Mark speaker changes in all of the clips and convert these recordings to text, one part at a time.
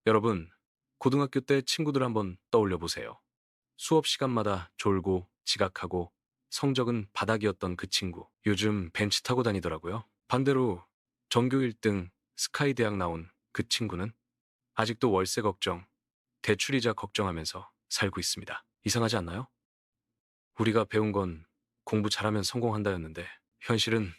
Speaker 1: 여러분, 고등학교 때 친구들 한번 떠올려 보세요. 수업 시간마다 졸고 지각하고 성적은 바닥이었던 그 친구. 요즘 벤치 타고 다니더라고요. 반대로 전교 1등 스카이 대학 나온 그 친구는 아직도 월세 걱정, 대출이자 걱정하면서 살고 있습니다. 이상하지 않나요? 우리가 배운 건 공부 잘하면 성공한다였는데 현실은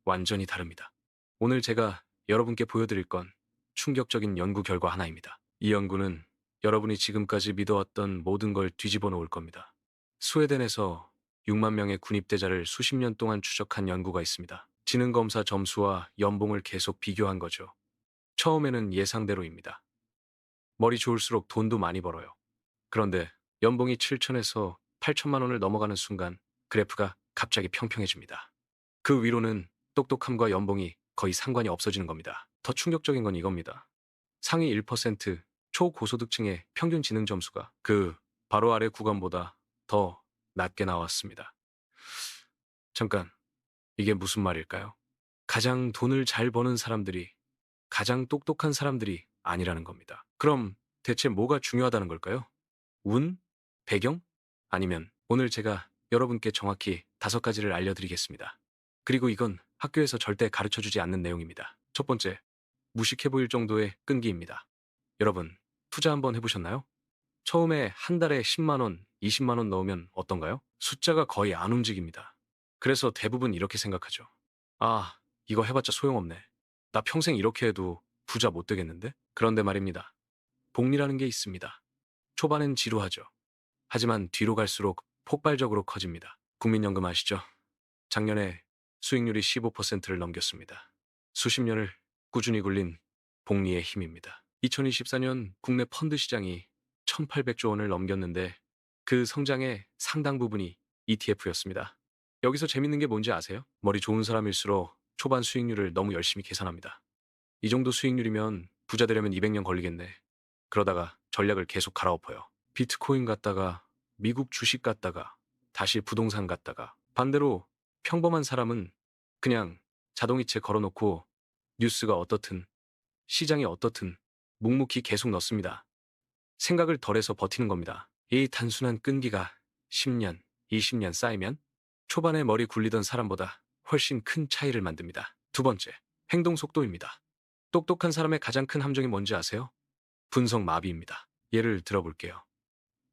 Speaker 1: 완전히 다릅니다. 오늘 제가 여러분께 보여드릴 건 충격적인 연구 결과 하나입니다. 이 연구는 여러분이 지금까지 믿어왔던 모든 걸 뒤집어 놓을 겁니다. 스웨덴에서 6만 명의 군입대자를 수십 년 동안 추적한 연구가 있습니다. 지능검사 점수와 연봉을 계속 비교한 거죠. 처음에는 예상대로입니다. 머리 좋을수록 돈도 많이 벌어요. 그런데 연봉이 7천에서 8천만 원을 넘어가는 순간 그래프가 갑자기 평평해집니다. 그 위로는 똑똑함과 연봉이 거의 상관이 없어지는 겁니다. 더 충격적인 건 이겁니다. 상위 1% 초고소득층의 평균 지능 점수가 그 바로 아래 구간보다 더 낮게 나왔습니다. 잠깐, 이게 무슨 말일까요? 가장 돈을 잘 버는 사람들이 가장 똑똑한 사람들이 아니라는 겁니다. 그럼 대체 뭐가 중요하다는 걸까요? 운? 배경? 아니면 오늘 제가 여러분께 정확히 5가지를 알려드리겠습니다. 그리고 이건 학교에서 절대 가르쳐주지 않는 내용입니다. 첫 번째, 무식해 보일 정도의 끈기입니다. 여러분, 투자 한번 해보셨나요? 처음에 한 달에 10만 원, 20만 원 넣으면 어떤가요? 숫자가 거의 안 움직입니다. 그래서 대부분 이렇게 생각하죠. 아, 이거 해봤자 소용없네. 나 평생 이렇게 해도 부자 못 되겠는데? 그런데 말입니다. 복리라는 게 있습니다. 초반엔 지루하죠. 하지만 뒤로 갈수록 폭발적으로 커집니다. 국민연금 아시죠? 작년에 수익률이 15%를 넘겼습니다. 수십 년을 꾸준히 굴린 복리의 힘입니다. 2024년 국내 펀드 시장이 1,800조 원을 넘겼는데 그 성장의 상당 부분이 ETF였습니다. 여기서 재밌는 게 뭔지 아세요? 머리 좋은 사람일수록 초반 수익률을 너무 열심히 계산합니다. 이 정도 수익률이면 부자 되려면 200년 걸리겠네. 그러다가 전략을 계속 갈아엎어요. 비트코인 갔다가 미국 주식 갔다가 다시 부동산 갔다가 반대로 평범한 사람은 그냥 자동이체 걸어놓고 뉴스가 어떻든 시장이 어떻든 묵묵히 계속 넣습니다. 생각을 덜해서 버티는 겁니다. 이 단순한 끈기가 10년, 20년 쌓이면 초반에 머리 굴리던 사람보다 훨씬 큰 차이를 만듭니다. 두 번째, 행동 속도입니다. 똑똑한 사람의 가장 큰 함정이 뭔지 아세요? 분석 마비입니다. 예를 들어볼게요.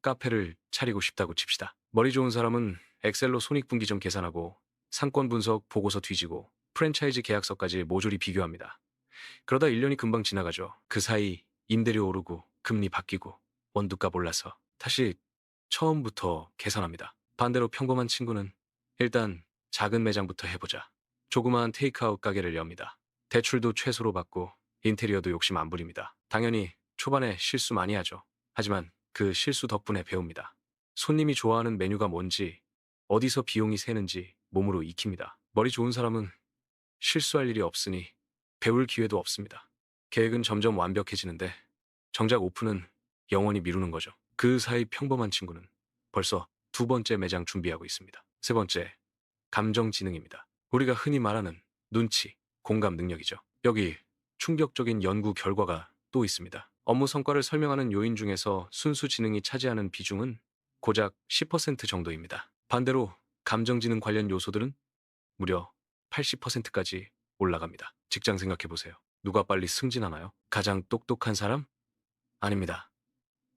Speaker 1: 카페를 차리고 싶다고 칩시다. 머리 좋은 사람은 엑셀로 손익분기점 계산하고 상권 분석 보고서 뒤지고 프랜차이즈 계약서까지 모조리 비교합니다. 그러다 1년이 금방 지나가죠. 그 사이 임대료 오르고 금리 바뀌고 원두값 올라서 다시 처음부터 계산합니다. 반대로 평범한 친구는 일단 작은 매장부터 해보자. 조그마한 테이크아웃 가게를 엽니다. 대출도 최소로 받고 인테리어도 욕심 안 부립니다. 당연히 초반에 실수 많이 하죠. 하지만 그 실수 덕분에 배웁니다. 손님이 좋아하는 메뉴가 뭔지, 어디서 비용이 새는지 몸으로 익힙니다. 머리 좋은 사람은 실수할 일이 없으니 배울 기회도 없습니다. 계획은 점점 완벽해지는데 정작 오픈은 영원히 미루는 거죠. 그 사이 평범한 친구는 벌써 두 번째 매장 준비하고 있습니다. 세 번째, 감정지능입니다. 우리가 흔히 말하는 눈치, 공감 능력이죠. 여기 충격적인 연구 결과가 또 있습니다. 업무 성과를 설명하는 요인 중에서 순수 지능이 차지하는 비중은 고작 10% 정도입니다. 반대로 감정지능 관련 요소들은 무려 80%까지 올라갑니다. 직장 생각해보세요. 누가 빨리 승진하나요? 가장 똑똑한 사람? 아닙니다.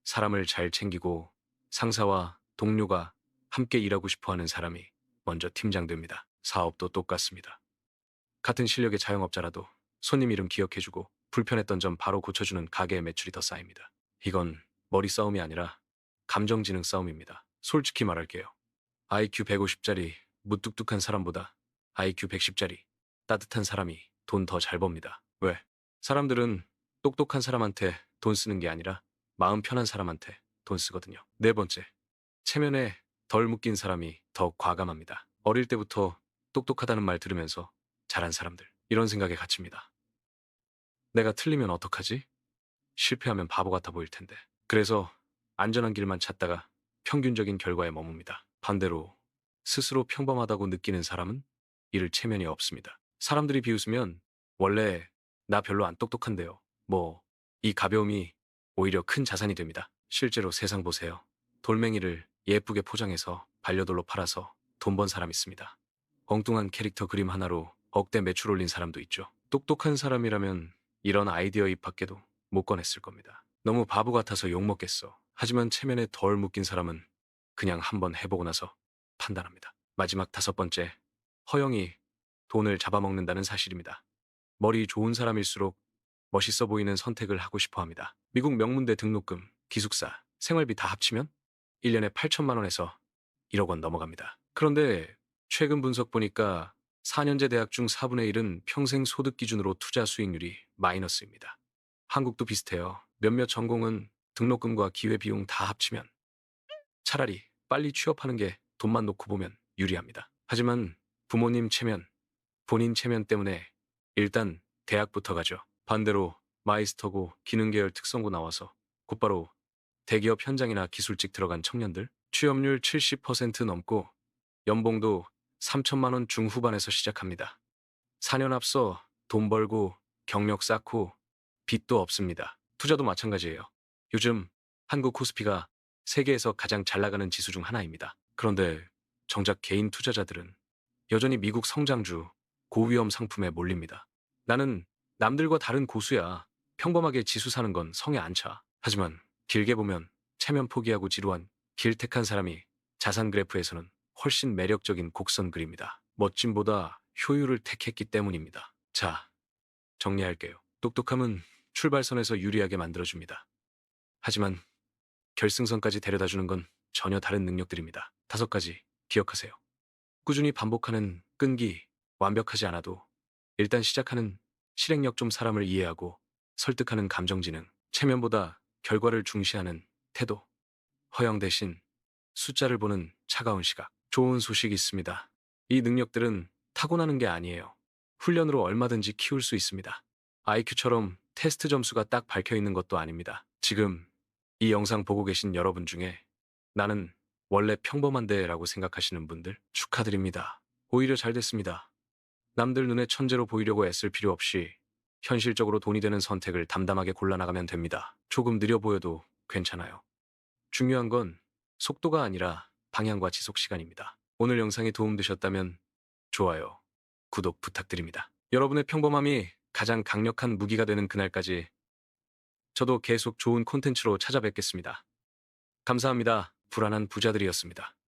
Speaker 1: 사람을 잘 챙기고 상사와 동료가 함께 일하고 싶어 하는 사람이 먼저 팀장 됩니다. 사업도 똑같습니다. 같은 실력의 자영업자라도 손님 이름 기억해주고 불편했던 점 바로 고쳐주는 가게의 매출이 더 쌓입니다. 이건 머리 싸움이 아니라 감정지능 싸움입니다. 솔직히 말할게요. IQ 150짜리 무뚝뚝한 사람보다 IQ 110짜리 따뜻한 사람이 돈 더 잘 법니다. 왜? 사람들은 똑똑한 사람한테 돈 쓰는 게 아니라 마음 편한 사람한테 돈 쓰거든요. 네 번째, 체면에 덜 묶인 사람이 더 과감합니다. 어릴 때부터 똑똑하다는 말 들으면서 자란 사람들, 이런 생각에 갇힙니다. 내가 틀리면 어떡하지? 실패하면 바보 같아 보일 텐데. 그래서 안전한 길만 찾다가 평균적인 결과에 머뭅니다. 반대로 스스로 평범하다고 느끼는 사람은 이를 체면이 없습니다. 사람들이 비웃으면 원래 나 별로 안 똑똑한데요. 뭐, 이 가벼움이 오히려 큰 자산이 됩니다. 실제로 세상 보세요. 돌멩이를 예쁘게 포장해서 반려돌로 팔아서 돈 번 사람 있습니다. 엉뚱한 캐릭터 그림 하나로 억대 매출 올린 사람도 있죠. 똑똑한 사람이라면 이런 아이디어 입 밖에도 못 꺼냈을 겁니다. 너무 바보 같아서 욕먹겠어. 하지만 체면에 덜 묶인 사람은 그냥 한번 해보고 나서 판단합니다. 마지막 5번째, 허영이 돈을 잡아먹는다는 사실입니다. 머리 좋은 사람일수록 멋있어 보이는 선택을 하고 싶어 합니다. 미국 명문대 등록금, 기숙사, 생활비 다 합치면 1년에 8천만 원에서 1억 원 넘어갑니다. 그런데 최근 분석 보니까 4년제 대학 중 4분의 1은 평생 소득 기준으로 투자 수익률이 마이너스입니다. 한국도 비슷해요. 몇몇 전공은 등록금과 기회비용 다 합치면 차라리 빨리 취업하는 게 돈만 놓고 보면 유리합니다. 하지만 부모님 체면, 본인 체면 때문에 일단 대학부터 가죠. 반대로 마이스터고 기능계열 특성고 나와서 곧바로 대기업 현장이나 기술직 들어간 청년들, 취업률 70% 넘고 연봉도 3천만 원 중후반에서 시작합니다. 4년 앞서 돈 벌고 경력 쌓고 빚도 없습니다. 투자도 마찬가지예요. 요즘 한국 코스피가 세계에서 가장 잘 나가는 지수 중 하나입니다. 그런데 정작 개인 투자자들은 여전히 미국 성장주, 고위험 상품에 몰립니다. 나는 남들과 다른 고수야. 평범하게 지수 사는 건 성에 안 차. 하지만 길게 보면 체면 포기하고 지루한 길 택한 사람이 자산 그래프에서는 훨씬 매력적인 곡선 그립니다. 멋짐보다 효율을 택했기 때문입니다. 자, 정리할게요. 똑똑함은 출발선에서 유리하게 만들어줍니다. 하지만 결승선까지 데려다주는 건 전혀 다른 능력들입니다. 5가지 기억하세요. 꾸준히 반복하는 끈기, 완벽하지 않아도 일단 시작하는 실행력 좀 사람을 이해하고 설득하는 감정지능, 체면보다 결과를 중시하는 태도, 허영 대신 숫자를 보는 차가운 시각. 좋은 소식이 있습니다. 이 능력들은 타고나는 게 아니에요. 훈련으로 얼마든지 키울 수 있습니다. IQ처럼 테스트 점수가 딱 박혀 있는 것도 아닙니다. 지금 이 영상 보고 계신 여러분 중에 나는 원래 평범한데 라고 생각하시는 분들 축하드립니다. 오히려 잘 됐습니다. 남들 눈에 천재로 보이려고 애쓸 필요 없이 현실적으로 돈이 되는 선택을 담담하게 골라나가면 됩니다. 조금 느려 보여도 괜찮아요. 중요한 건 속도가 아니라 방향과 지속 시간입니다. 오늘 영상이 도움되셨다면 좋아요, 구독 부탁드립니다. 여러분의 평범함이 가장 강력한 무기가 되는 그날까지 저도 계속 좋은 콘텐츠로 찾아뵙겠습니다. 감사합니다. 불안한 부자들이었습니다.